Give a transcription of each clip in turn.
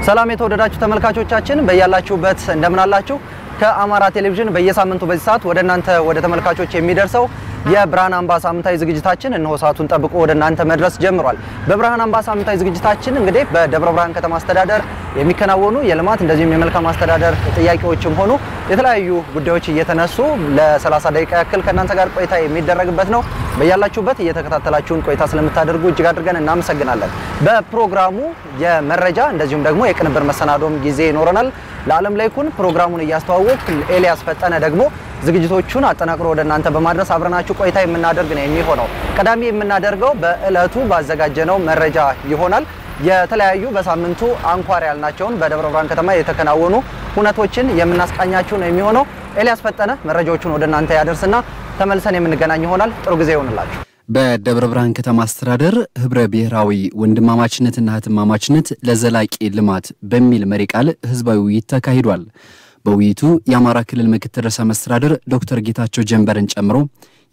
ሰላም የተወደዳችሁ ተመልካቾቻችን በእያላችሁበት እንደምን አላችሁ ከአማራ ቴሌቪዥን በየሳምንቱ በዚህ ሰዓት ወደናንተ ወደ ተመልካቾች የሚደርሰው የብርሃን አምባ ሳምንታዊ ዝግጅታችን እነሆ ሰዓቱን ጠብቆ ወደናንተ መድረስ ጀምሯል በብርሃን አምባ ሳምንታዊ ዝግጅታችን እንግዲህ በደብረ ብርሃን ከተማ አስተዳደር የሚከናወኑ የልማት እንደዚህም የመልካም አስተዳደር ጥያቄዎችም ሆኑ የተለያዩ ጉዳዮች እየተነሱ ለ30 ደቂቃ ያክል ከናንተ ጋር ቆይታ የሚደረግበት ነው በእያላችሁበት እየተከታተላችሁን ቆይታ ስለምታደርጉ እጅግ አድርገን እናመሰግናለን በፕሮግራሙ የመረጃ እንደዚሁም ደግሞ የቅንብር መሰናዶም ጊዜ ይኖረናል ለዓለም ላይ ኩን ፕሮግራሙን ያስተዋወቅ ኤልያስ ፈጠነ ደግሞ ዝግጅቶቹን አጠናቅሮ ወደናንተ በማድረስ አብረናችሁ ቆይታ የምናደርግ ነው የሚሆነው ቀዳሚ የምናደርገው በእለቱ ባዘጋጀነው መረጃ ይሆናል የተለያዩ በሳምንቱ አንኳር ያልናቸውን በደብረ ብርሃን ከተማ የተከናወኑ ሁነቶችን የምናስቃኛችሁ ነው የሚሆነው ኤልያስ ፈጠነ መረጃዎቹን ወደናንተ ያደርስና ተመልሰን የምንገናኝ ይሆናል ጥሩ ጊዜ ይሁንላችሁ በደብረ ብርሃን ከተማ አስተዳደር ህብረ ብሔራዊ ወንድማማችነትና ህትማማችነት ለዘላቂ ልማት በሚል መሪ ቃል ህዝባዊ ውይይት ተካሂዷል በውይይቱ የአማራ ክልል ምክትል ርዕሰ መስተዳድር ዶክተር ጌታቸው ጀንበርን ጨምሮ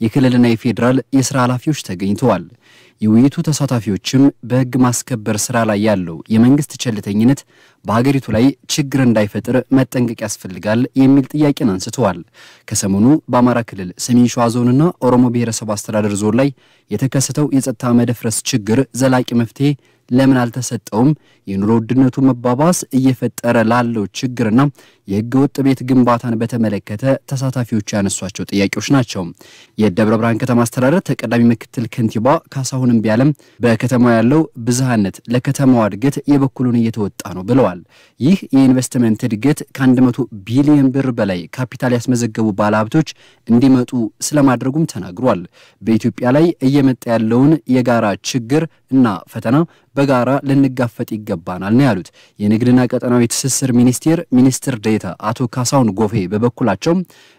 የክልልና የፌደራል የሥራ ኃላፊዎች ተገኝተዋል የውይይቱ ተሳታፊዎችም በህግ ማስከበር ስራ ላይ ያለው የመንግስት ቸልተኝነት በሀገሪቱ ላይ ችግር እንዳይፈጥር መጠንቀቅ ያስፈልጋል የሚል ጥያቄን አንስተዋል ከሰሞኑ በአማራ ክልል ሰሜን ሸዋ ዞንና ኦሮሞ ብሔረሰብ አስተዳደር ዞን ላይ የተከሰተው የጸጥታ መደፍረስ ችግር ዘላቂ መፍትሄ ለምን አልተሰጠውም የኑሮ ውድነቱ መባባስ እየፈጠረ ላለው ችግርና የህገ ወጥ ቤት ግንባታን በተመለከተ ተሳታፊዎች ያነሷቸው ጥያቄዎች ናቸው የደብረ ብርሃን ከተማ አስተዳደር ተቀዳሚ ምክትል ከንቲባ ካሳሁንም ቢያለም በከተማው ያለው ብዝሃነት ለከተማው እድገት የበኩሉን እየተወጣ ነው ብለዋል ይህ የኢንቨስትመንት እድገት ከ100 ቢሊዮን ብር በላይ ካፒታል ያስመዘገቡ ባለሀብቶች እንዲመጡ ስለማድረጉም ተናግሯል በኢትዮጵያ ላይ እየመጣ ያለውን የጋራ ችግር እና ፈተና በጋራ ለንጋፈጥ ይገባናል ነው ያሉት የንግድና ቀጠናዊ ትስስር ሚኒስትር ዴታ አቶ ካሳውን ጎፌ በበኩላቸው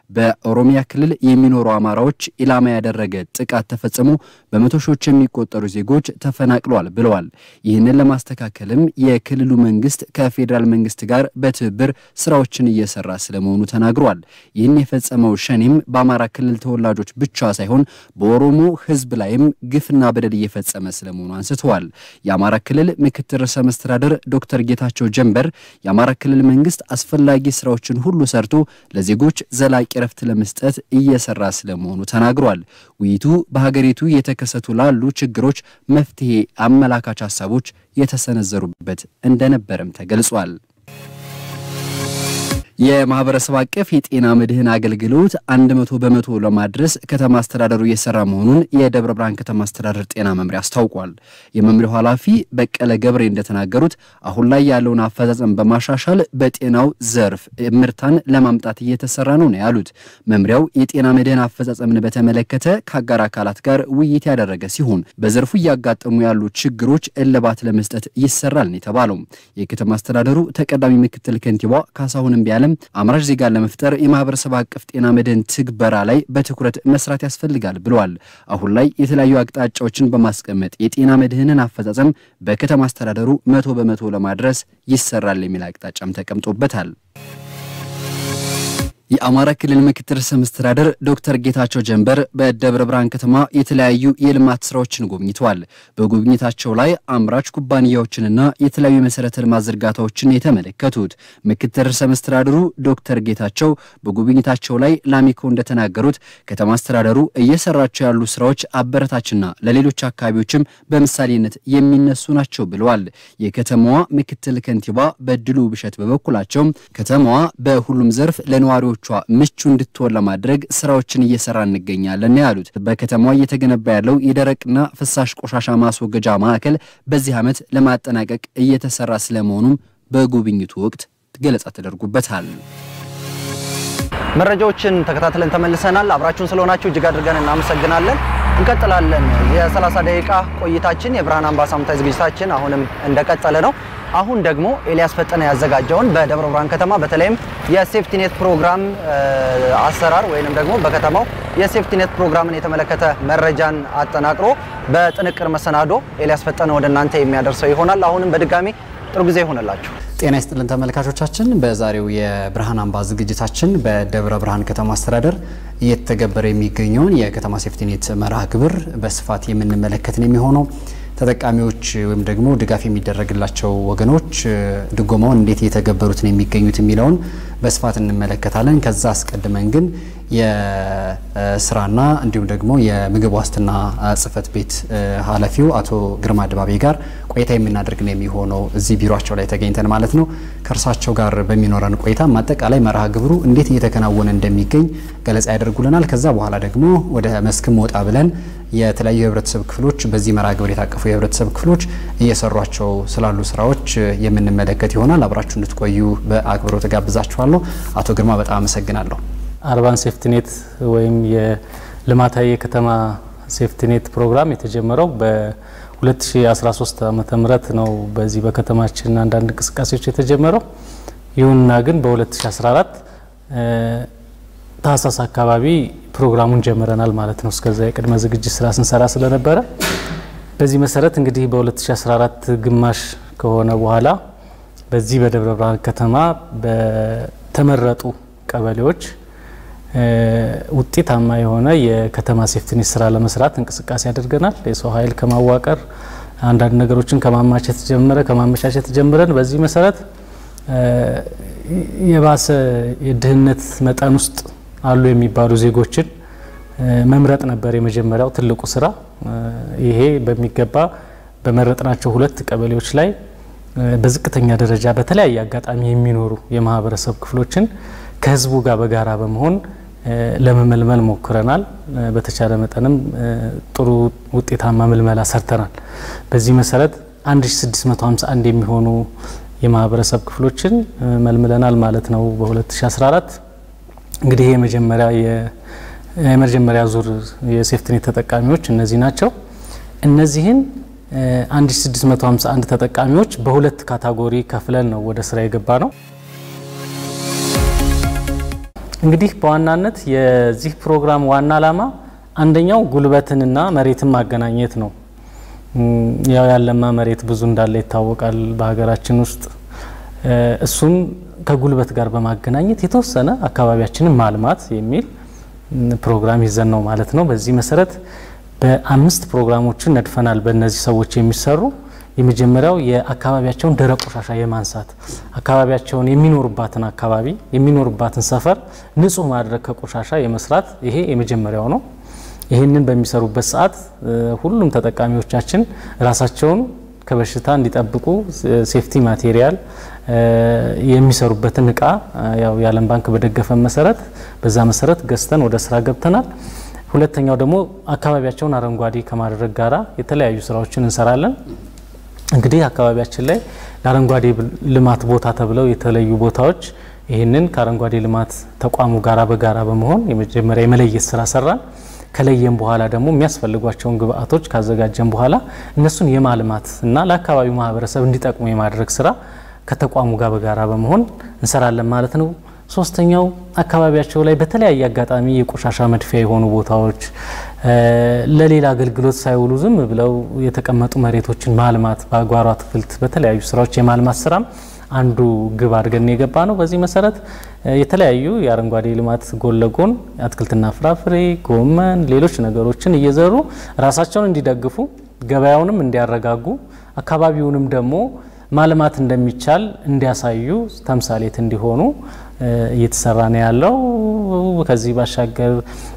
በኦሮሚያ ክልል የሚኖሩ አማራዎች ኢላማ ያደረገ ጥቃት ተፈጽሞ በመቶ ሺዎች የሚቆጠሩ ዜጎች ተፈናቅለዋል ብለዋል ይህንን ለማስተካከልም የክልሉ መንግስት ከፌደራል መንግስት ጋር በትብብር ስራዎችን እየሰራ ስለመሆኑ ተናግሯል ይህን የፈጸመው ሸኔም በአማራ ክልል ተወላጆች ብቻ ሳይሆን በኦሮሞ ህዝብ ላይም ግፍና በደል እየፈጸመ ስለመሆኑ አንስተዋል የአማራ ክልል ምክትል ርዕሰ መስተዳድር ዶክተር ጌታቸው ጀንበር የአማራ ክልል መንግስት አስፈላጊ ስራዎችን ሁሉ ሰርቶ ለዜጎች ዘላቂ ረፍት ለመስጠት እየሰራ ስለመሆኑ ተናግሯል ውይይቱ በሀገሪቱ የተከሰቱ ላሉ ችግሮች መፍትሄ አመላካች ሐሳቦች የተሰነዘሩበት እንደነበረም ተገልጿል የማህበረሰብ አቀፍ የጤና መድህን አገልግሎት 100% ለማድረስ ከተማ አስተዳደሩ እየሰራ መሆኑን የደብረ ብርሃን ከተማ አስተዳደር ጤና መምሪያ አስታውቋል የመምሪያው ኃላፊ በቀለ ገብሬ እንደተናገሩት አሁን ላይ ያለውን አፈጻጸም በማሻሻል በጤናው ዘርፍ ምርታን ለማምጣት እየተሰራ ነው ያሉት መምሪያው የጤና መድህን አፈጻጸምን በተመለከተ ከአጋር አካላት ጋር ውይይት ያደረገ ሲሆን በዘርፉ ያጋጠሙ ያሉ ችግሮች እልባት ለመስጠት ይሰራል ነው የተባለው የከተማ አስተዳደሩ ተቀዳሚ ምክትል ከንቲባ ካሳሁንም ቢያለም አምራች ዜጋ ለመፍጠር የማህበረሰብ አቀፍ ጤና መድህን ትግበራ ላይ በትኩረት መስራት ያስፈልጋል ብለዋል አሁን ላይ የተለያዩ አቅጣጫዎችን በማስቀመጥ የጤና መድህንን አፈጻጸም በከተማ አስተዳደሩ 100% ለማድረስ ይሰራል የሚል አቅጣጫም ተቀምጦበታል የአማራ ክልል ምክትል ርዕሰ መስተዳድር ዶክተር ጌታቸው ጀንበር በደብረ ብርሃን ከተማ የተለያዩ የልማት ስራዎችን ጎብኝተዋል በጉብኝታቸው ላይ አምራች ኩባንያዎችንና የተለያዩ መሰረተ ልማት ዝርጋታዎችን የተመለከቱት ምክትል ርዕሰ መስተዳድሩ ዶክተር ጌታቸው በጉብኝታቸው ላይ ላሚኮ እንደተናገሩት ከተማ አስተዳደሩ እየሰራቸው ያሉ ስራዎች አበረታችና ለሌሎች አካባቢዎችም በምሳሌነት የሚነሱ ናቸው ብለዋል የከተማዋ ምክትል ከንቲባ በድሉ ብሸት በበኩላቸው ከተማዋ በሁሉም ዘርፍ ለነዋሪዎች ምቹ እንድትሆን ለማድረግ ስራዎችን እየሰራ እንገኛለን ያሉት በከተማዋ እየተገነባ ያለው የደረቅና ፍሳሽ ቆሻሻ ማስወገጃ ማዕከል በዚህ ዓመት ለማጠናቀቅ እየተሰራ ስለመሆኑም በጉብኝቱ ወቅት ገለጻ ተደርጎበታል መረጃዎችን ተከታትለን ተመልሰናል አብራችሁን ስለሆናችሁ እጅግ አድርገን እናመሰግናለን እንቀጥላለን የ30 ደቂቃ ቆይታችን የብርሃን አምባ ሳምንታዊ ዝግጅታችን አሁንም እንደቀጠለ ነው አሁን ደግሞ ኤልያስ ፈጠነ ያዘጋጀውን በደብረ ብርሃን ከተማ በተለይም የሴፍቲኔት ፕሮግራም አሰራር ወይንም ደግሞ በከተማው የሴፍቲኔት ፕሮግራምን የተመለከተ መረጃን አጠናቅሮ በጥንቅር መሰናዶ ኤልያስ ፈጠነ ወደናንተ የሚያደርሰው ይሆናል አሁንም በድጋሚ ጥሩ ጊዜ ይሁንላችሁ ጤና ይስጥልን ተመልካቾቻችን በዛሬው የብርሃን አምባ ዝግጅታችን በደብረ ብርሃን ከተማ አስተዳደር እየተገበረ የሚገኘውን የከተማ ሴፍቲኔት መርሃ ግብር በስፋት የምንመለከት ነው የሚሆነው ተጠቃሚዎች ወይም ደግሞ ድጋፍ የሚደረግላቸው ወገኖች ድጎማውን እንዴት እየተገበሩት ነው የሚገኙት የሚለውን በስፋት እንመለከታለን። ከዛ አስቀድመን ግን የስራና እንዲሁም ደግሞ የምግብ ዋስትና ጽህፈት ቤት ኃላፊው አቶ ግርማ ድባቤ ጋር ቆይታ የምናደርግ ነው የሚሆነው እዚህ ቢሮአቸው ላይ ተገኝተን ማለት ነው። ከርሳቸው ጋር በሚኖረን ቆይታ ማጠቃላይ መርሃ ግብሩ እንዴት እየተከናወነ እንደሚገኝ ገለጻ ያደርጉልናል። ከዛ በኋላ ደግሞ ወደ መስክም ወጣ ብለን የተለያዩ የህብረተሰብ ክፍሎች በዚህ መርሃ ግብር የታቀፉ የህብረተሰብ ክፍሎች እየሰሯቸው ስላሉ ስራዎች የምንመለከት ይሆናል። አብራችሁ እንድትቆዩ በአክብሮት ጋብዛችኋለሁ። አቶ ግርማ በጣም አመሰግናለሁ። አርባን ሴፍቲኔት ወይም የልማታዊ የከተማ ሴፍቲኔት ፕሮግራም የተጀመረው በ2013 ዓመተ ምህረት ነው። በዚህ በከተማችን አንዳንድ እንቅስቃሴዎች የተጀመረው ይሁንና ግን በ2014 ታህሳስ አካባቢ ፕሮግራሙን ጀምረናል ማለት ነው። እስከዛ የቅድመ ዝግጅት ስራ ስንሰራ ስለነበረ በዚህ መሰረት እንግዲህ በ2014 ግማሽ ከሆነ በኋላ በዚህ በደብረ ብርሃን ከተማ በተመረጡ ቀበሌዎች ውጤታማ የሆነ የከተማ ሴፍቲኔት ስራ ለመስራት እንቅስቃሴ አድርገናል። የሰው ኃይል ከማዋቀር አንዳንድ ነገሮችን ከማመቻቸት ጀምረን በዚህ መሰረት የባሰ የድህነት መጠን ውስጥ አሉ የሚባሉ ዜጎችን መምረጥ ነበር የመጀመሪያው ትልቁ ስራ። ይሄ በሚገባ በመረጥናቸው 2 ቀበሌዎች ላይ በዝቅተኛ ደረጃ በተለያየ አጋጣሚ የሚኖሩ የማህበረሰብ ክፍሎችን ከህዝቡ ጋር በጋራ በመሆን ለመመልመል ሞክረናል። በተቻለ መጠንም ጥሩ ውጤታማ ምልመላ ሰርተናል። በዚህ መሰረት 1651 የሚሆኑ የማህበረሰብ ክፍሎችን መልምለናል ማለት ነው በ2014። እንግዲህ የመጀመሪያ ዙር የሴፍቲኔት ተጠቃሚዎች እነዚህ ናቸው። እነዚህን 1651 ተጠቃሚዎች በ2 ካታጎሪ ከፍለን ነው ወደ ስራ የገባ ነው። እንግዲህ በዋናነት የዚህ ፕሮግራም ዋና ዓላማ አንደኛው ጉልበትንና መሬትን ማገናኘት ነው። ያው ያለማ መሬት ብዙ እንዳለ ይታወቃል በሀገራችን ውስጥ። እሱን ከጉልበት ጋር በማገናኘት የተወሰነ አካባቢያችንን ማልማት የሚል ፕሮግራም ይዘን ነው ማለት ነው። በዚህ መሰረት በ5 ፕሮግራሞችን ነድፈናል። በእነዚህ ሰዎች የሚሰሩ የመጀመሪያው የአካባቢያቸውን ደረቅ ቆሻሻ የማንሳት አካባቢያቸውን የሚኖርባትን ሰፈር ንጹህ ማድረግ ከቆሻሻ የመስራት ይሄ የመጀመሪያው ነው። ይሄንን በሚሰሩበት ሰዓት ሁሉም ተጠቃሚዎቻችን ራሳቸውን ከበሽታ እንዲጠብቁ ሴፍቲ ማቴሪያል የሚሰሩበትን እቃ ያው የዓለም ባንክ በደገፈ መሰረት በዛ መሰረት ገዝተን ወደ ስራ ገብተናል። ሁለተኛው ደግሞ አካባቢያቸውን አረንጓዴ ከማድረግ ጋራ የተለያዩ ስራዎችን እንሰራለን። እንግዲህ አካባቢያችን ላይ ለአረንጓዴ ልማት ቦታ ተብለው የተለዩ ቦታዎች ይሄንን ከአረንጓዴ ልማት ተቋሙ ጋራ በጋራ በመሆን የመጀመሪያ የመለየት ስራ ሰራን። ከለየም በኋላ ደግሞ የሚያስፈልጓቸውን ግብአቶች ካዘጋጀን በኋላ እነሱን የማልማት እና ለአካባቢው ማህበረሰብ እንዲጠቅሙ የማድረግ ስራ ከተቋሙ ጋር በጋራ በመሆን እንሰራለን ማለት ነው። ሶስተኛው አካባቢያቸው ላይ በተለያየ አጋጣሚ የቆሻሻ መድፊያ የሆኑ ቦታዎች ለሌላ አገልግሎት ሳይውሉ ዝም ብለው የተቀመጡ መሬቶችን ማልማት በአጓሮ አትክልት በተለያዩ ስራዎች የማልማት ስራም አንዱ ግብ አድርገን የገባ ነው። በዚህ መሰረት የተለያዩ የአረንጓዴ ልማት ጎን ለጎን አትክልትና ፍራፍሬ፣ ጎመን፣ ሌሎች ነገሮችን እየዘሩ ራሳቸውን እንዲደግፉ ገበያውንም እንዲያረጋጉ አካባቢውንም ደግሞ ማልማት እንደሚቻል እንዲያሳዩ ተምሳሌት እንዲሆኑ እየተሰራ ነው ያለው። ከዚህ ባሻገር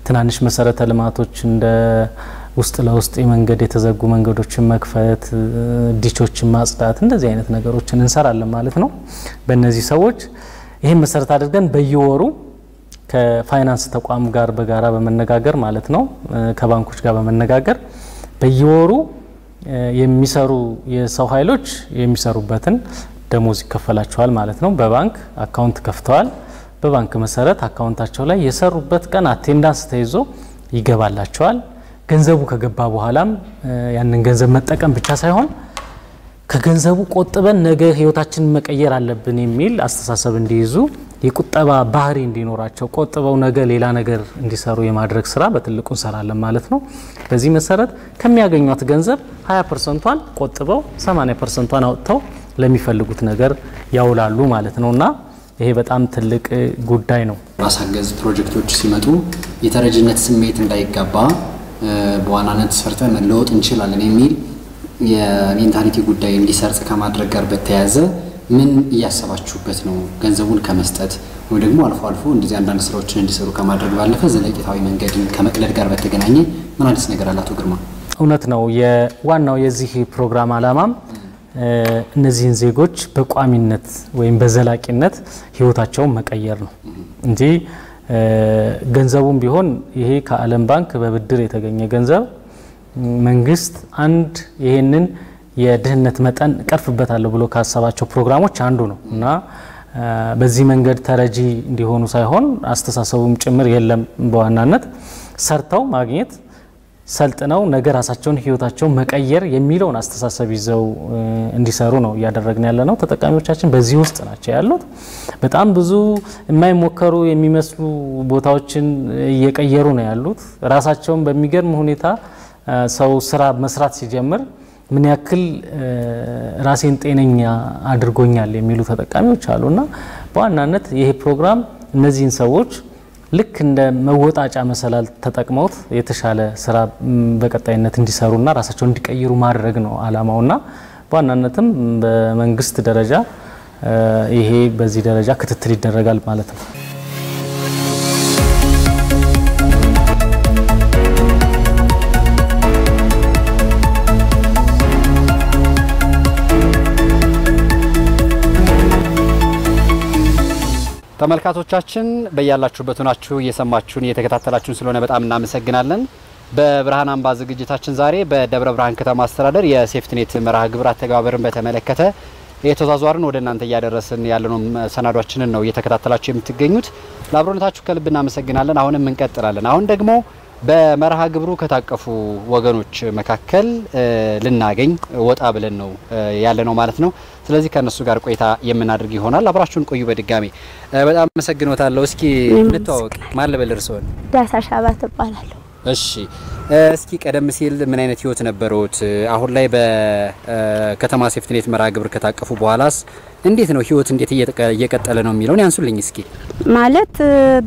ትናንሽ መሰረተ ልማቶች እንደ ውስጥ ለውስጥ የመንገድ የተዘጉ መንገዶችን መክፈት፣ ዲቾችን ማጽዳት እንደዚህ አይነት ነገሮችን እንሰራለን ማለት ነው። በእነዚህ ሰዎች ይሄን መሰረት አድርገን በየወሩ ከፋይናንስ ተቋም ጋር በጋራ በመነጋገር ማለት ነው ከባንኮች ጋር በመነጋገር በየወሩ የሚሰሩ የሰው ኃይሎች የሚሰሩበትን ደሞዝ ይከፈላቸዋል ማለት ነው። በባንክ አካውንት ከፍተዋል። በባንክ መሰረት አካውንታቸው ላይ የሰሩበት ቀን አቴንዳንስ ተይዞ ይገባላቸዋል። ገንዘቡ ከገባ በኋላም ያንን ገንዘብ መጠቀም ብቻ ሳይሆን ከገንዘቡ ቆጥበን ነገ ህይወታችንን መቀየር አለብን የሚል አስተሳሰብ እንዲይዙ የቁጠባ ባህሪ እንዲኖራቸው ቆጥበው ነገ ሌላ ነገር እንዲሰሩ የማድረግ ስራ በትልቁ እንሰራለን ማለት ነው። በዚህ መሰረት ከሚያገኙት ገንዘብ 20%ን ቆጥበው 80%ን አውጥተው ለሚፈልጉት ነገር ያውላሉ ማለት ነውና ይሄ በጣም ትልቅ ጉዳይ ነው። ራስ አገዝ ፕሮጀክቶች ሲመጡ የተረጅነት ስሜት እንዳይጋባ በዋናነት ሰርተን መለወጥ እንችላለን የሚል የሜንታሊቲ ጉዳይ እንዲሰርጽ ከማድረግ ጋር በተያያዘ ምን እያሰባችሁበት ነው? ገንዘቡን ከመስጠት ወይ ደግሞ አልፎ አልፎ እንደዚህ አንዳንድ ስራዎችን እንዲሰሩ ከማድረግ ባለፈ ዘለቂታዊ መንገድን ከመቅለድ ጋር በተገናኘ ምን አዲስ ነገር አለ? አቶ ግርማ እውነት ነው። የዋናው የዚህ ፕሮግራም ዓላማም እነዚህን ዜጎች በቋሚነት ወይም በዘላቂነት ህይወታቸውን መቀየር ነው እንጂ ገንዘቡም ቢሆን ይሄ ከዓለም ባንክ በብድር የተገኘ ገንዘብ መንግስት አንድ ይሄንን የድህነት መጠን ቀርፍበታለሁ ብሎ ካሰባቸው ፕሮግራሞች አንዱ ነው እና በዚህ መንገድ ተረጂ እንዲሆኑ ሳይሆን አስተሳሰቡም ጭምር የለም በዋናነት ሰርተው ማግኘት ሰልጥነው ነገር ራሳቸውን ህይወታቸውን መቀየር የሚለውን አስተሳሰብ ይዘው እንዲሰሩ ነው ያደረግን ያለነው። ተጠቃሚዎቻችን በዚህ ውስጥ ናቸው ያሉት። በጣም ብዙ የማይሞከሩ የሚመስሉ ቦታዎችን እየቀየሩ ነው ያሉት። ራሳቸውን በሚገርም ሁኔታ ሰው ስራ መስራት ሲጀምር ምን ያክል ራሴን ጤነኛ አድርጎኛል የሚሉ ተጠቃሚዎች አሉና በዋናነት ይሄ ፕሮግራም እነዚህን ሰዎች ልክ እንደ መወጣጫ መሰላል ተጠቅመውት የተሻለ ስራ በቀጣይነት እንዲሰሩና ራሳቸውን እንዲቀይሩ ማድረግ ነው ዓላማውና በዋናነትም በመንግስት ደረጃ ይሄ በዚህ ደረጃ ክትትል ይደረጋል ማለት ነው። ተመልካቾቻችን በያላችሁበት ሆናችሁ እየሰማችሁን እየተከታተላችሁን ስለሆነ በጣም እናመሰግናለን። በብርሃን አምባ ዝግጅታችን ዛሬ በደብረ ብርሃን ከተማ አስተዳደር የሴፍቲኔት መርሃ ግብር አተገባበርን በተመለከተ የተዛዟርን ወደ እናንተ ያደረስን ያለነው ሰናዷችንን ነው እየተከታተላችሁ የምትገኙት። ለአብሮነታችሁ ከልብ እናመሰግናለን። አሁንም እንቀጥላለን። አሁን ደግሞ በመርሃ ግብሩ ከታቀፉ ወገኖች መካከል ልናገኝ ወጣ ብለን ነው ያለነው ማለት ነው። ስለዚህ ከነሱ ጋር ቆይታ የምናደርግ ይሆናል። አብራችሁን ቆዩ። በድጋሚ በጣም አመሰግናለሁ። እስኪ እንተዋወቅ። ማን ልበል እርስዎን? ዳሳሽ አባት እባላለሁ። እሺ እስኪ ቀደም ሲል ምን አይነት ህይወት ነበርዎት? አሁን ላይ በከተማ ሴፍቲኔት መርሃ ግብር ከታቀፉ በኋላስ እንዴት ነው ህይወት እንዴት እየቀጠለ ነው የሚለውን ያንሱልኝ እስኪ። ማለት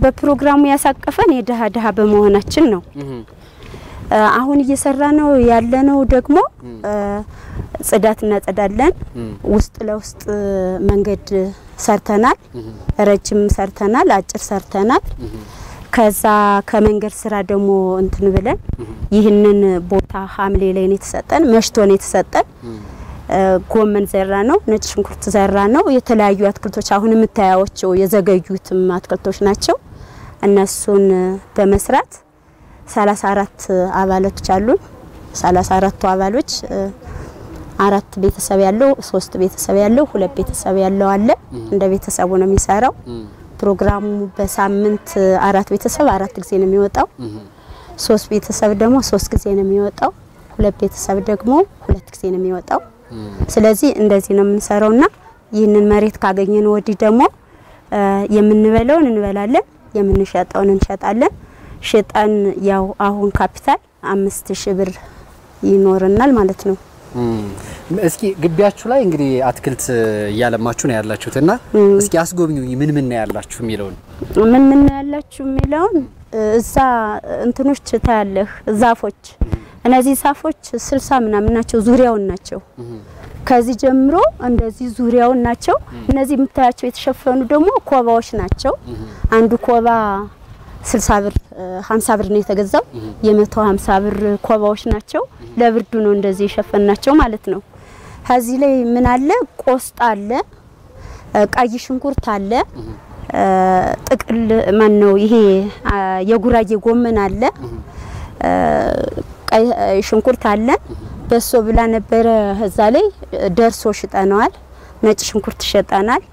በፕሮግራሙ ያሳቀፈን የደሃ በመሆናችን ነው። አሁን እየሰራ ነው ያለነው ደግሞ ጽዳት እናጸዳለን። ውስጥ ለውስጥ መንገድ ሰርተናል፣ ረጅም ሰርተናል፣ አጭር ሰርተናል። ከዛ ከመንገድ ስራ ደግሞ እንትን ብለን ይህንን ቦታ ሐምሌ ላይ ነው የተሰጠን፣ መሽቶ ነው የተሰጠን። ጎመን ዘራ ነው፣ ነጭ ሽንኩርት ዘራ ነው፣ የተለያዩ አትክልቶች አሁን የምታያቸው የዘገዩትም አትክልቶች ናቸው። እነሱን በመስራት 34 አባላቶች አሉን። 34ቱ አባሎች 4 ቤተሰብ ያለው 3 ቤተሰብ ያለው 2 ቤተሰብ ያለው አለ። እንደ ቤተሰቡ ነው የሚሰራው። ፕሮግራሙ በሳምንት 4 ቤተሰብ 4 ጊዜ ነው የሚወጣው። 3 ቤተሰብ ደግሞ 3 ጊዜ ነው የሚወጣው። 2 ቤተሰብ ደግሞ 2 ጊዜ ነው የሚወጣው። ስለዚህ እንደዚህ ነው የምንሰራውና ይህንን መሬት ካገኘን ወዲህ ደግሞ የምንበላውን እንበላለን፣ የምንሸጣውን እንሸጣለን። ሽጣን ያው አሁን ካፒታል 5000 ብር ይኖርናል ማለት ነው። እስኪ ግቢያችሁ ላይ እንግዲህ አትክልት ያለማችሁ ነው ያላችሁትና እስኪ አስጎብኙኝ ምን ነው ያላችሁ የሚለውን። ምን ነው ያላችሁ የሚለውን እዛ እንትኖች ታያለህ፣ ዛፎች። እነዚህ ዛፎች 60 ምናምን ናቸው፣ ዙሪያውን ናቸው። ከዚህ ጀምሮ እንደዚህ ዙሪያውን ናቸው። እነዚህ የምታያቸው የተሸፈኑ ደግሞ ኮባዎች ናቸው። አንዱ ኮባ 60 ብር 50 ብር ነው የተገዛው። የ150 ብር ኮባዎች ናቸው። ለብርዱ ነው እንደዚህ የሸፈናቸው ማለት ነው። ከዚህ ላይ ምን አለ? ቆስጣ አለ፣ ቀይ ሽንኩርት አለ፣ ጥቅል ማን ነው ይሄ የጉራጌ ጎመን አለ፣ ቀይ ሽንኩርት አለ። በሶ ብላ ነበረ እዛ ላይ ደርሶ ሽጠናል። ነጭ ሽንኩርት ሸጠናል።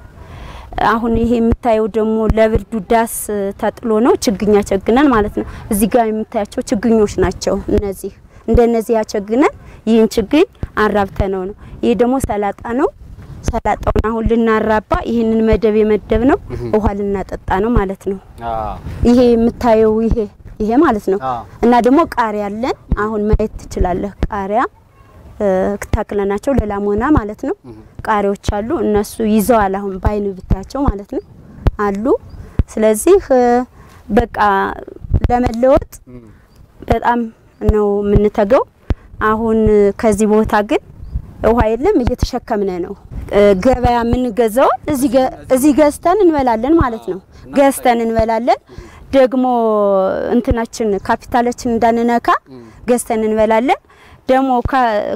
አሁን ይሄ የምታየው ደግሞ ለብርዱ ዳስ ተጥሎ ነው ችግኛ ቸግነን ማለት ነው። እዚህ ጋር የምታያቸው ችግኞች ናቸው። እነዚህ እንደነዚህ ያቸግነን ይህን ችግኝ አራብተነው ነው። ይሄ ደግሞ ሰላጣ ነው። ሰላጣውን አሁን ልናራባ ይሄንን መደብ የመደብ ነው፣ ውሃ ልናጠጣ ነው ማለት ነው። ይሄ የምታየው ይሄ ማለት ነው። እና ደግሞ ቃሪያ አለን። አሁን ማየት ትችላለህ። ቃሪያ ተክለናቸው ለላሞና ማለት ነው። ቃሪያዎች አሉ፣ እነሱ ይዘዋል። አሁን ባይኑ ብታቸው ማለት ነው አሉ። ስለዚህ በቃ ለመለወጥ በጣም ነው የምንተገው። አሁን ከዚህ ቦታ ግን ውሃ የለም እየተሸከምነ ነው ገበያ ምን ገዛው እዚህ ገዝተን እንበላለን ማለት ነው ገዝተን እንበላለን ደግሞ እንትናችን ካፒታላችን እንዳንነካ ገዝተን እንበላለን ደግሞ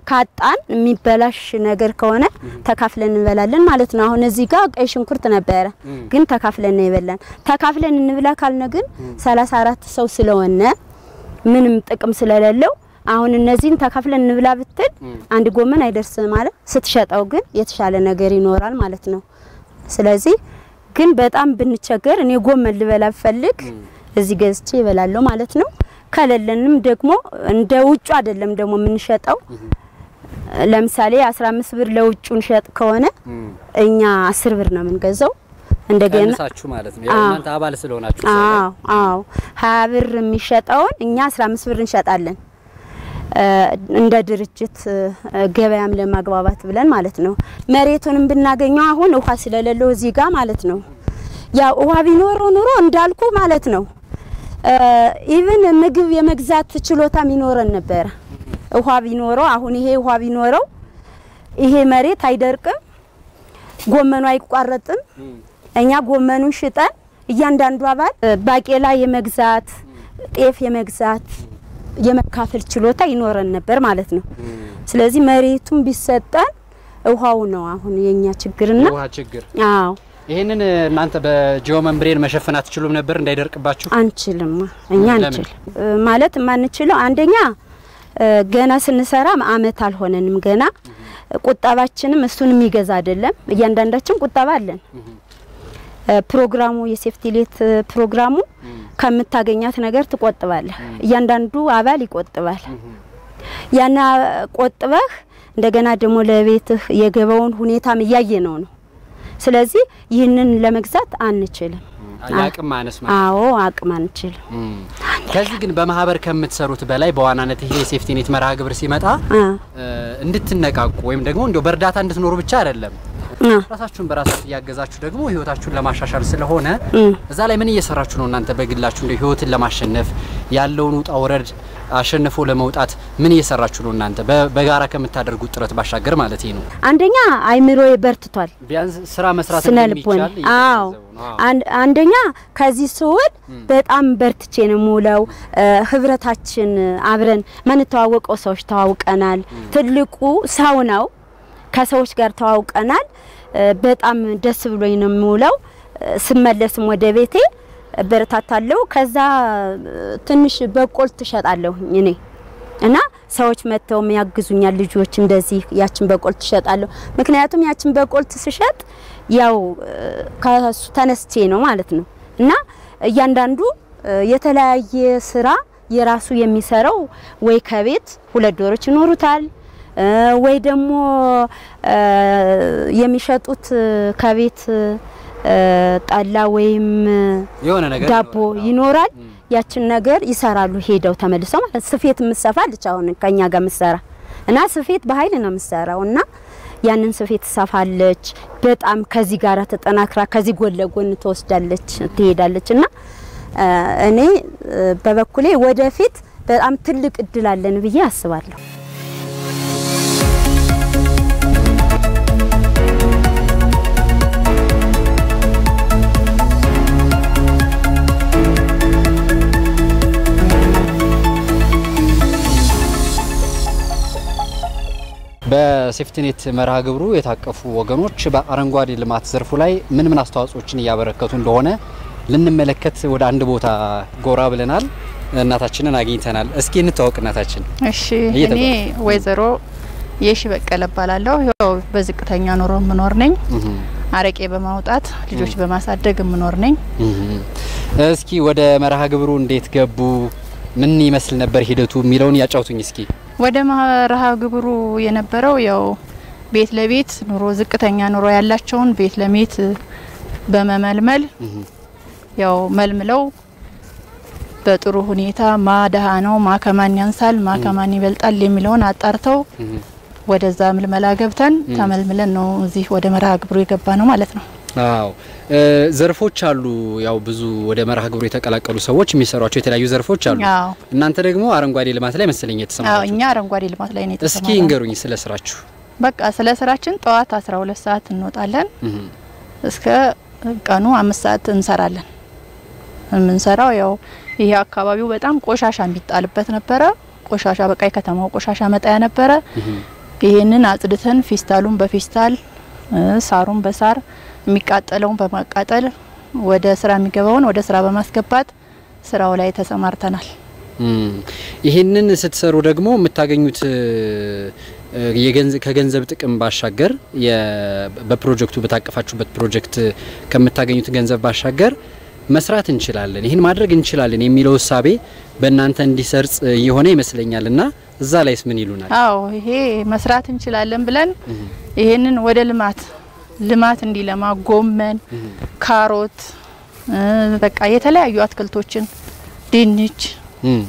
ካጣን የሚበላሽ ነገር ከሆነ ተካፍለን እንበላለን ማለት ነው አሁን እዚህ ጋር ቀይ ሽንኩርት ነበር ግን ተካፍለን ነው ይበላን ተካፍለን እንብላ ካልነ ግን 34 ሰው ስለሆነ ምንም ጥቅም ስለሌለው አሁን እነዚህን ተካፍለን እንብላ ብትል አንድ ጎመን አይደርስም ማለት ስትሸጣው ግን የተሻለ ነገር ይኖራል ማለት ነው ስለዚህ ግን በጣም ብንቸገር እኔ ጎመን ልበላ ፈልግ እዚህ ገዝቼ ይበላለሁ ማለት ነው ከለለንም ደግሞ እንደ ውጭ አይደለም ደግሞ ምንሸጣው ለምሳሌ 15 ብር ለውጭውን ሸጥ ከሆነ እኛ 10 ብር ነው ምንገዛው እንደገና ሳችሁ ማለት ነው ያንተ አባል ስለሆናችሁ አዎ 20 ብር የሚሸጣውን እኛ 15 ብር እንሸጣለን እንደ ድርጅት ገበያም ለማግባባት ብለን ማለት ነው መሬቱንም ብናገኘው አሁን ውሃ ስለሌለው እዚህ ጋር ማለት ነው ያ ውሃ ቢኖረው ኑሮ እንዳልኩ ማለት ነው ኢቭን ምግብ የመግዛት ችሎታ ሚኖረን ነበር ውሃ ቢኖረው አሁን ይሄ ውሃ ቢኖረው ይሄ መሬት አይደርቅም ጎመኑ አይቋረጥም እኛ ጎመኑን ሽጠን እያንዳንዱ አባል ባቄላ የመግዛት ጤፍ የመግዛት የመካፈል ችሎታ ይኖረን ነበር ማለት ነው ስለዚህ መሬቱን ቢሰጠን ውሃው ነው አሁን የኛ ችግርና ውሃ ችግር አዎ ይሄንን እናንተ በጂኦመምብሬን መሸፈን አትችሉም ነበር እንዳይደርቅባችሁ አንችልም እኛ አንችል ማለት ማንችለው አንደኛ ገና ስንሰራ አመት አልሆነንም ገና ቁጣባችንም እሱን የሚገዛ አይደለም እያንዳንዳችን ቁጣባ አለን ፕሮግራሙ የሴፍቲሌት ፕሮግራሙ ከምታገኛት ነገር ትቆጥባለህ እያንዳንዱ አባል ይቆጥባል ያና ቆጥበህ እንደገና ደግሞ ለቤትህ የገበውን ሁኔታም ያየነው ነው ስለዚህ ይህንን ለመግዛት አንችልም አያቅም ማነስ ማለት አዎ አቅም አንችልም ከዚህ ግን በማህበር ከምትሰሩት በላይ በዋናነት ይሄ ሴፍቲኔት መርሃ ግብር ሲመጣ እንድትነቃቁ ወይም ደግሞ እንደው በርዳታ እንድትኖሩ ብቻ አይደለም ራሳችሁን በራሳችሁ ያገዛችሁ ደግሞ ህይወታችሁን ለማሻሻል ስለሆነ እዛ ላይ ምን እየሰራችሁ ነው እናንተ በግላችሁ እንደ ህይወትን ለማሸነፍ ያለውን ውጣ ወረድ አሸንፎ ለመውጣት ምን እየሰራችሁ ነው እናንተ በጋራ ከምታደርጉት ጥረት ባሻገር ማለት ነው አንደኛ አይምሮዬ በርትቷል ቢያንስ ስራ መስራት እንደሚቻል አዎ አንደኛ ከዚህ ሰውል በጣም በርትቼ ነው ሙለው ህብረታችን አብረን ማንተዋወቀው ሰዎች ተዋውቀናል ትልቁ ሰው ነው ከሰዎች ጋር ተዋውቀናል በጣም ደስ ብሎኝ ነው ሙለው ስመለስም ወደ ቤቴ በርታታለሁ ከዛ ትንሽ በቆልት ተሸጣለሁ እኔ እና ሰዎች መተው የሚያግዙኛል ልጆች እንደዚህ ያችን በቆልት ተሸጣለሁ ምክንያቱም ያችን በቆልት ሲሸጥ ያው ከሱ ተነስቼ ነው ማለት ነው እና እያንዳንዱ የተለያየ ስራ የራሱ የሚሰራው ወይ ከቤት ሁለት ዶሮች ይኖሩታል ወይ ደግሞ የሚሸጡት ከቤት ጣላ ወይም የሆነ ነገር ዳቦ ይኖራል ያችን ነገር ይሰራሉ ሄደው ተመልሰው ማለት ስፌት ምሰፋልች አሁን ከኛ ጋር ምሰራ እና ስፌት በኃይል ነው ምሰራውና ያንን ስፌት ሰፋለች በጣም ከዚህ ጋራ ተጠናክራ ከዚህ ጎን ለጎን ተወስዳለች ትሄዳለችና እኔ በበኩሌ ወደፊት በጣም ትልቅ እድል አለን ብዬ አስባለሁ በሴፍቲኔት መርሃ ግብሩ የታቀፉ ወገኖች በአረንጓዴ ልማት ዘርፉ ላይ ምን አስተዋጽኦችን ያበረከቱ እንደሆነ ልንመለከት ወደ አንድ ቦታ ጎራ ብለናል እናታችንን አግኝተናል እስኪ እንተዋወቅ እናታችን እሺ እኔ ወይዘሮ የሺ በቀለ ባላለው ያው በዝቅተኛ ኑሮ ምኖር ነኝ አረቄ በማውጣት ልጆች በማሳደግ ምኖር ነኝ እስኪ ወደ መርሃ ግብሩ እንዴት ገቡ ምን ይመስል ነበር ሂደቱ ሚለውን ያጫውቱኝ እስኪ ወደ መርሃ ግብሩ የነበረው ያው ቤት ለቤት ኑሮ ዝቅተኛ ኑሮ ያላቸውን ቤት ለቤት በመመልመል ያው መልምለው በጥሩ ሁኔታ ማዳሃ ነው ማከማን ያንሳል ማከማን ይበልጣል የሚለውን አጣርተው ወደዛ ምልመላ ገብተን ተመልምለን ነው እዚህ ወደ መርሃ ግብሩ የገባ ነው ማለት ነው አዎ ዘርፎች አሉ ያው ብዙ ወደ መርሃ ግብሩ የተቀላቀሉ ሰዎች የሚሰሯቸው የተለያዩ ዘርፎች አሉ እናንተ ደግሞ አረንጓዴ ልማት ላይ መሰለኝ የተሰማራችሁ እኛ አረንጓዴ ልማት ላይ ነው የተሰማራችሁ እስኪ እንገሩኝ ስለ ስራችሁ በቃ ስለ ስራችን ጠዋት 12 ሰዓት እንወጣለን እስከ ቀኑ 5 ሰዓት እንሰራለን የምንሰራው ያው ይሄ አካባቢው በጣም ቆሻሻ የሚጣልበት ነበረ ቆሻሻ በቃ የከተማው ቆሻሻ መጣያ ነበረ ይሄንን አጽድተን ፌስታሉን በፌስታል ሳሩን በሳር የሚቃጠለውን በማቃጠል ወደ ስራ የሚገባውን ወደ ስራ በማስገባት ስራው ላይ ተሰማርተናል ይሄንን ስትሰሩ ደግሞ የምታገኙት ከገንዘብ ጥቅም ባሻገር በፕሮጀክቱ በታቀፋችሁበት ፕሮጀክት ከምታገኙት ገንዘብ ባሻገር መስራት እንችላለን ይሄን ማድረግ እንችላለን የሚለው ሐሳቤ በእናንተ እንዲሰርጽ የሆነ ይመስለኛልና እዛ ላይስ ምን ይሉናል አዎ ይሄ መስራት እንችላለን ብለን ይሄንን ወደ ልማት እንዲለማ ጎመን ካሮት በቃ የተለያዩ አትክልቶችን ድንች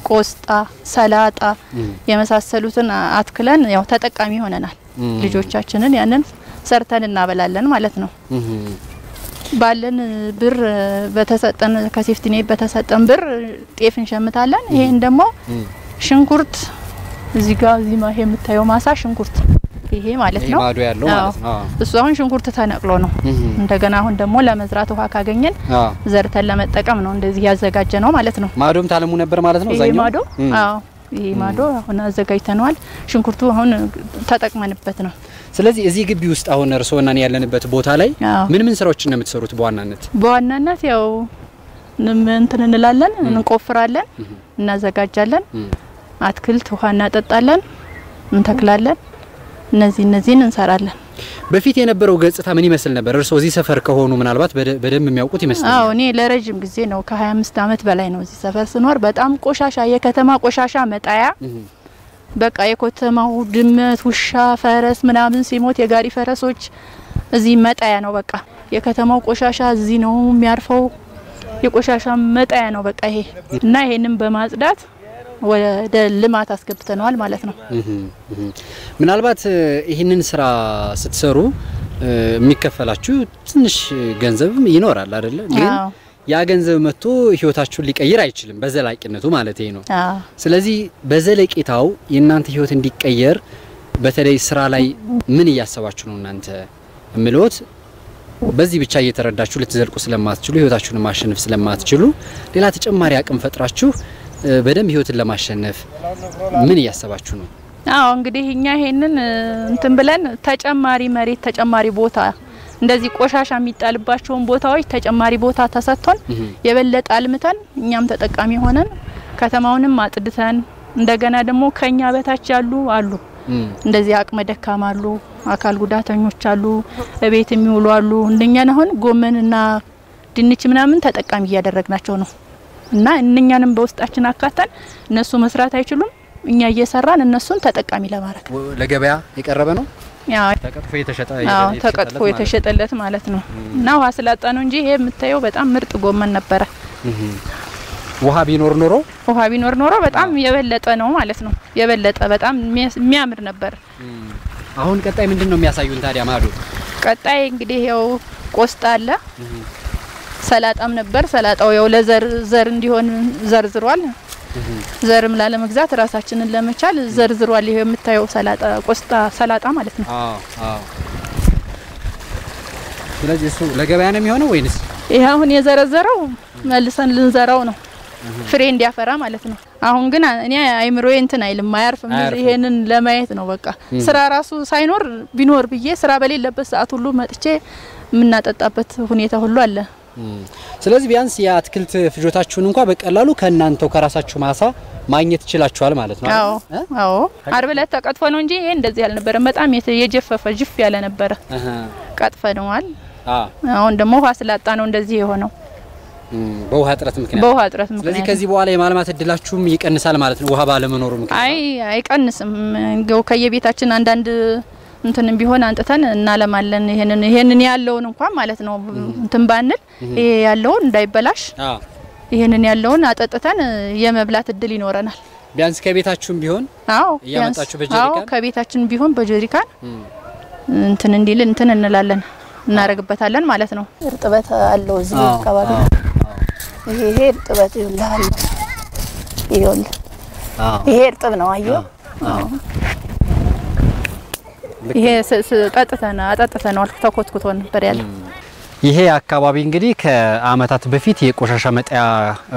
ቆስጣ ሰላጣ የመሳሰሉትን አትክለን ያው ተጠቃሚ ሆነናል ልጆቻችንን ያንን ሰርተን እናበላለን ማለት ነው ባለን ብር በተሰጠን ከሴፍቲኔት በተሰጠን ብር ጤፍ እንሸምታለን ይሄን ደግሞ ሽንኩርት እዚህ ጋር እዚህ ማሄ የምታየው ማሳ ሽንኩርት ይሄ ማለት ነው ማዶ ያለው ማለት ነው እሱ አሁን ሽንኩርት ተነቅሎ ነው እንደገና አሁን ደግሞ ለመዝራት ውሃ ካገኘን ዘርተን ለመጠቀም ነው እንደዚህ ያዘጋጀ ነው ማለት ነው ማዶም ታለሙ ነበር ማለት ነው ዛኛው ማዶ አዎ ይሄ ማዶ አሁን አዘጋጅተናል ሽንኩርቱ አሁን ተጠቅመንበት ነው ስለዚህ እዚህ ግቢ ውስጥ አሁን እርሶና እኔ ያለንበት ቦታ ላይ ምን ስራዎችን ነው የምትሰሩት በዋናነት ያው እንትን እንላለን እንቆፍራለን እናዘጋጃለን አትክልት ውሃ እናጠጣለን እንተክላለን እነዚህን እንሰራለን በፊት የነበረው ገጽታ ምን ይመስል ነበር እርሶ እዚህ ሰፈር ከሆኑ ምናልባት በደም የሚያውቁት ይመስላል አዎ እኔ ለረጅም ጊዜ ነው ከ25 አመት በላይ ነው እዚህ ሰፈር ስኖር በጣም ቆሻሻ የከተማ ቆሻሻ መጣያ በቃ የከተማው ድመት ውሻ ፈረስ ምናምን ሲሞት የጋሪ ፈረሶች እዚህ መጣያ ነው በቃ የከተማው ቆሻሻ እዚህ ነው የሚያርፈው የቆሻሻ መጣያ ነው በቃ ይሄ እና ይሄንን በማጽዳት ወደ ልማት አስገብተናል ማለት ነው ምናልባት ይሄንን ስራ ስትሰሩ የሚከፈላችሁ ትንሽ ገንዘብ ይኖራል አይደል ግን ያ ገንዘብ መጥቶ ህይወታችሁን ሊቀይር አይችልም በዘላቂነቱ ማለት ነው ስለዚህ በዘለቂታው የናንተ ህይወት እንዲቀየር በተለይ ስራ ላይ ምን ያያሰባችሁ ነው እናንተ ምሎት በዚህ ብቻ እየተረዳችሁ ልትዘልቁ ስለማትችሉ ህይወታችሁን ማሸነፍ ስለማትችሉ ሌላ ተጨማሪ አቅም ፈጥራችሁ በደም ህይወትን ለማሸነፍ ምን ያያሰባችሁ ነው አዎ እንግዲህ እኛ ይሄንን እንትን ብለን ተጨማሪ መሬት ተጨማሪ ቦታ እንደዚህ ቆሻሻ የሚጣልባቸውን ቦታዎች ተጨማሪ ቦታ ተሰጥቶን የበለጠ አልምተን እኛም ተጠቃሚ ሆነን ከተማውንም አጥድተን እንደገና ደግሞ ከኛ በታች ያሉ አሉ እንደዚህ አቅመ ደካማ አሉ አካል ጉዳተኞች አሉ በቤት የሚውሉ አሉ እንደኛ ነው ጎመንና ድንች ምናምን ተጠቃሚ ያደረግናቸው ነው እና እኛንም በውስጣችን አካተን እነሱ መስራት አይችሉም እኛ እየሰራን እነሱን ተጠቃሚ ለማድረግ ለገበያ የቀረበ ነው ያው ተቀጥፎ የተሸጠለት ማለት ነው እና ውሃ ስላጣ ነው እንጂ ይሄ የምታየው በጣም ምርጥ ጎመን ነበረ ውሃ ቢኖር ኖሮ በጣም የበለጠ ነው ማለት ነው የበለጠ በጣም የሚያምር ነበር አሁን ቀጣይ ምንድነው የሚያሳዩን ታዲያ ማዶ ቀጣይ እንግዲህ ያው ቆስጣ አለ ሰላጣም ነበር ሰላጣው ያው ለዘር እንዲሆን ዘርዝሯል ዘርም ለመግዛት ራሳችንን ለመቻል ዘርዝሯል ይሄ የምታየው ሰላጣ ቆስጣ ሰላጣ ማለት ነው አዎ ስለዚህ እሱ ለገበያ ነው የሚሆነው ወይንስ ይሄ አሁን የዘረዘረው መልሰን ልንዘራው ነው ፍሬ እንዲያፈራ ማለት ነው አሁን ግን እኔ አይምሮዬ እንትን አይልም ማያርፍም ይሄንን ለማየት ነው በቃ ስራ ራሱ ሳይኖር ቢኖር ብዬ ስራ በሌለበት ሰዓት ሁሉ መጥቼ ምናጠጣበት ሁኔታ ሁሉ አለ ስለዚህ ቢያንስ የአትክልት ፍጆታችሁን እንኳን በቀላሉ ከናንተው ከራሳችሁ ማሳ ማግኘት ይችላልችኋል ማለት ነው አዎ አርብለት ተቀጥፎ ነው እንጂ ይሄ እንደዚህ ያልነበረ በጣም የጀፈፈ ጅፍ ያለ ነበር ቀጥፈነዋል አሁን ደግሞ ውሃ ስላጣ ነው እንደዚህ የሆነው በውሃ እጥረት ምክንያት ስለዚህ ከዚህ በኋላ የማልማት እድላችሁም ይቀንሳል ማለት ነው ውሃ ባለመኖሩ ምክንያት አይቀንስም እንግዲህ ከየቤታችን አንዳንድ እንትን ቢሆን አንጥተን እናለማለን ይሄንን ያለውን እንኳን ማለት ነው እንትን ባንል ይሄ ያለውን እንዳይበላሽ ይሄንን ያለውን አጠጥተን የመብላት እድል ይኖረናል ቢያንስ ከቤታችሁም ቢሆን ያመጣችሁ በጀሪካን ከቤታችን ቢሆን በጀሪካን እንትን እንዲል እንትን እንላለን እናረግበታለን ማለት ነው እርጥበት አለው እዚህ አካባቢ ይሄ እርጥበት ይላል ይሄ እርጥብ ነው አየው ይሄ ቀጥተና አጣጥተናል ተኮትኩቶ ነበር ያለው ይሄ አካባቢ እንግዲህ ከአመታት በፊት የቆሻሻ መጣያ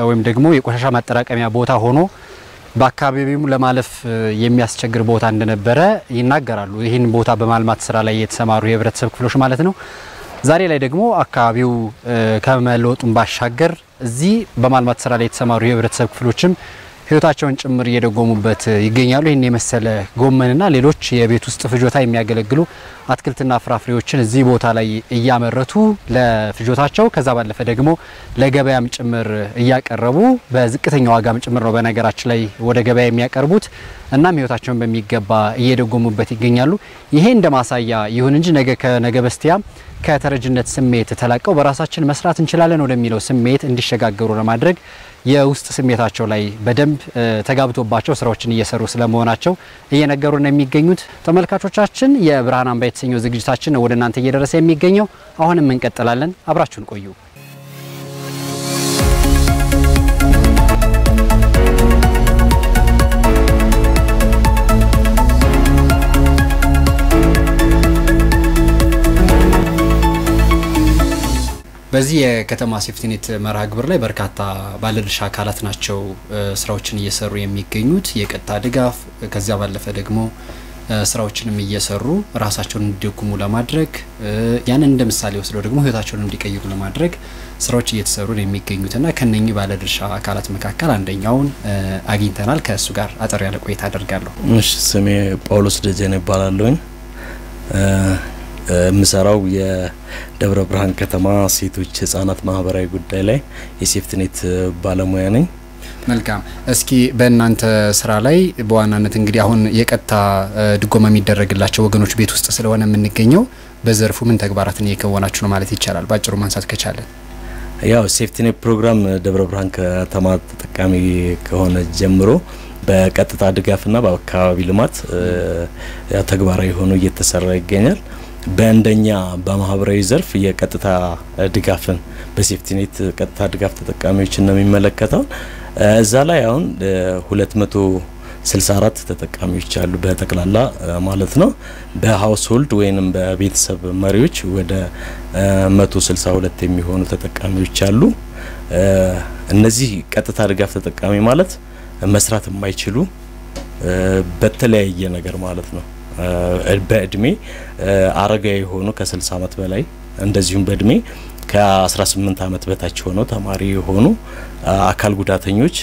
ወይም ደግሞ የቆሻሻ ማጠራቀሚያ ቦታ ሆኖ በአካባቢው ለማለፍ የሚያስቸግር ቦታ እንደነበረ ይናገራሉ ይህን ቦታ በማልማት ስራ ላይ የተሰማሩ የህብረተሰብ ክፍሎች ማለት ነው ዛሬ ላይ ደግሞ አካባቢው ከመለወጡን ባሻገር እዚህ በማልማት ስራ ላይ የተሰማሩ የህብረተሰብ ክፍሎችም ህይወታቸውን ጭምር እየደጎሙበት ይገኛሉ ይሄን የመሰለ ጎመንና ሌሎች የቤት ውስጥ ፍጆታ የሚያገለግሉ አትክልትና ፍራፍሬዎችን እዚህ ቦታ ላይ እያመረቱ ለፍጆታቸው ከዛ ባለፈ ደግሞ ለገበያም ጭምር እያቀረቡ በዝቅተኛ ዋጋም ጭምር ነው በነገራችን ላይ ወደ ገበያ የሚያቀርቡት እናም ህይወታቸውን በሚገባ እየደጎሙበት ይገኛሉ ይሄ እንደማሳያ ይሁን እንጂ ነገ ከነገ በስቲያ ከተረጅነት ስሜት ተላቀው በራሳችን መስራት እንችላለን ወደሚለው ስሜት እንዲሸጋገሩ ለማድረግ የውስጥ ስሜታቸው ላይ በደንብ ተጋብቶባቸው ስራዎችን እየሰሩ ስለመሆናቸው እየነገሩን የሚገኙት ተመልካቾቻችን የብርሃን አምባ የተሰኘው ዝግጅታችን ወደ እናንተ እየደረሰ የሚገኘው አሁንም እንቀጥላለን አብራችሁን ቆዩ በዚህ የከተማ ሴፍቲኔት መርሃ ግብር ላይ በርካታ ባለድርሻ አካላት ናቸው ስራዎችን እየሰሩ የሚገኙት የቀጥታ ድጋፍ ከዚያ ባለፈ ደግሞ ስራዎችንም እየሰሩ ራሳቸውን እንዲደጉሙ ለማድረግ ያንን እንደምሳሌ ወስደው ደግሞ ህይወታቸውን እንዲቀይሩ ለማድረግ ስራዎች እየተሰሩ የሚገኙትና ከነኚህ ባለድርሻ አካላት መካከል አንደኛውን አግኝተናል ከሱ ጋር አጠር ያለ ቆይታ አደርጋለሁ እሺ ስሜ ጳውሎስ ደጀኔ ይባላልኝ ምሰራው የደብረ ብርሃን ከተማ ሴቶች ህፃናት ማህበራዊ ጉዳይ ላይ የሴፍቲኔት ባለሙያ ነኝ መልካም እስኪ በእናንተ ስራ ላይ በዋናነት እንግዲህ አሁን የቀጥታ ድጎማ የሚደረግላቸው ወገኖች ቤት ውስጥ ስለሆነ የምንገኘው በዘርፉ ምን ተግባራትን እየከወናችሁ ነው ማለት ይቻላል ባጭሩ ማንሳት ከቻለን ያው ሴፍቲኔት ፕሮግራም ደብረ ብርሃን ከተማ ተጠቃሚ ከሆነ ጀምሮ በቀጥታ ድጋፍና በአካባቢ ልማት ተግባራዊ ሆኖ እየተሰራ ይገኛል በእንደኛ በማህበራዊ ዘርፍ የቀጥታ ድጋፍን በሴፍቲኔት ቀጥታ ድጋፍ ተጠቃሚዎችን ነው የሚመለከተው እዛ ላይ አሁን 264 ተጠቃሚዎች አሉ በተክላላ ማለት ነው በሃውስሆልድ ወይንም በቤተሰብ መሪዎች ወደ 162 የሚሆኑ ተጠቃሚዎች አሉ እነዚህ ቀጥታ ድጋፍ ተጠቃሚ ማለት መስራት የማይችሉ በተለያየ ነገር ማለት ነው በእድሜ አረጋዊ ሆኖ ከ60 አመት በላይ እንደዚሁም በእድሜ ከ18 አመት በታች ሆኖ ተማሪ ሆኖ አካል ጉዳተኞች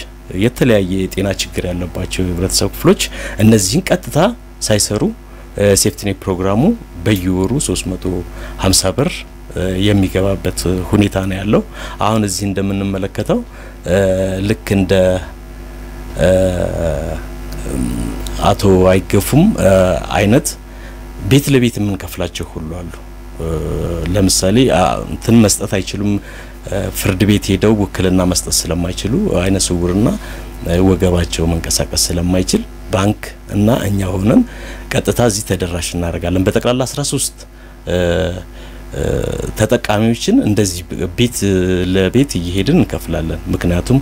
የተለያየ የጤና ችግር ያለባቸው ህብረተሰብ ክፍሎች እነዚህን ቀጥታ ሳይሰሩ ሴፍቲኔት ፕሮግራሙ በየወሩ 350 ብር የሚገባበት ሁኔታ ነው ያለው አሁን እዚህ እንደምንመለከተው ልክ እንደ አቶ አይገፉም አይነት ቤት ለቤት ምን ከፍላቸው ሁሉ አሉ ለምሳሌ እንትን መስጠት አይችሉም ፍርድ ቤት ሄደው ወክልና መስጠት ስለማይችሉ አይነ ስውርና ወገባቸው መንቀሳቀስ ስለማይችል ባንክ እና እኛ ሆነን ቀጥታ እዚህ ተደራሽ እናደርጋለን በተቀላላ 13 ተጠቃሚዎችን እንደዚህ ቤት ለቤት እየሄድን እንከፍላለን ምክንያቱም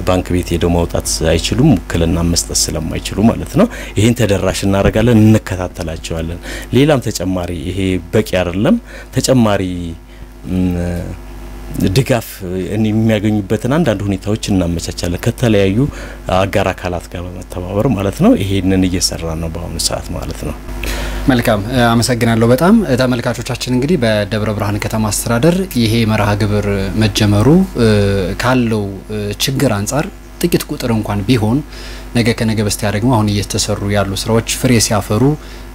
ባንክ ቤት ሄደው ማውጣት አይችሉም ወክልና መስጠት ስለማይችሉ ማለት ነው ይሄን ተደራሽ እናደርጋለን እንከታተላቸዋለን ሌላም ተጨማሪ ይሄ በቂ አይደለም ተጨማሪ ድጋፍ የሚያገኙበትን አንዳንድ ሁኔታዎች እናመቻቻለን ከተለያዩ አጋር አካላት ጋር በመተባበር ማለት ነው ይሄንን እየሰራን ነው በአሁኑ ሰዓት ማለት ነው መልካም አመሰግናለሁ በጣም ተመልካቾቻችን እንግዲህ በደብረ ብርሃን ከተማ አስተዳደር ይሄ መርሃ ግብር መጀመሩ ካለው ችግር አንፃር ጥቂት ቁጥር እንኳን ቢሆን ነገ ከነገ በስቲያ ደግሞ አሁን እየተሰሩ ያሉ ስራዎች ፍሬ ሲያፈሩ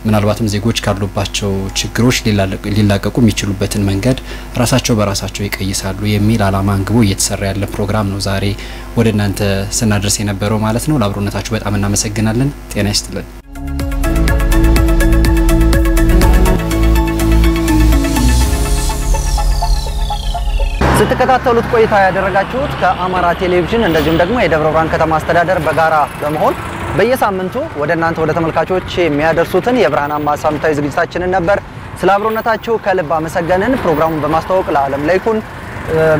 ምናልባትም ዜጎች ካሉባቸው ችግሮች ሊላቀቁ የሚችሉበትን መንገድ ራሳቸው በራሳቸው ይቀይሳሉ የሚል አላማ አንግቦ እየተሰራ ያለ ፕሮግራም ነው ዛሬ ወደ እናንተ ስናደርስ የነበረው ማለት ነው ለአብሮነታችሁ በጣም እናመሰግናለን ጤና ይስጥልን ስትከታተሉት ቆይታ ያደረጋችሁት ከአማራ ቴሌቪዥን እንደዚሁም ደግሞ የደብረ ብርሃን ከተማ አስተዳደር በጋራ በመሆን በየሳምንቱ ወደ እናንተ ወደ ተመልካቾች የሚያደርሱትን የብርሃን አምባ ሳምንታዊ ዝግጅታችንን ነበር ስለ አብሮነታችሁ ከልብ አመሰገንን። ፕሮግራሙን በማስተዋወቅ ለዓለም ላይ ኩን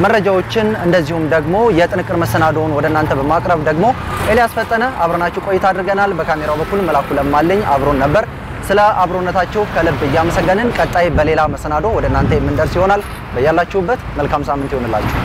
መረጃዎችን እንደዚሁም ደግሞ የጥንቅር መሰናዶውን ወደናንተ በማቅረብ ደግሞ ኤልያስ ፈጠነ አብረናችሁ ቆይታ አድርገናል። በካሜራው በኩል መላኩ ለማለኝ አብሮን ነበር። ስለ አብሮነታችሁ ከልብ እያመሰገንን ቀጣይ በሌላ መሰናዶ ወደናንተ የምንደርስ ይሆናል። በያላችሁበት መልካም ሳምንት ይሆንላችሁ።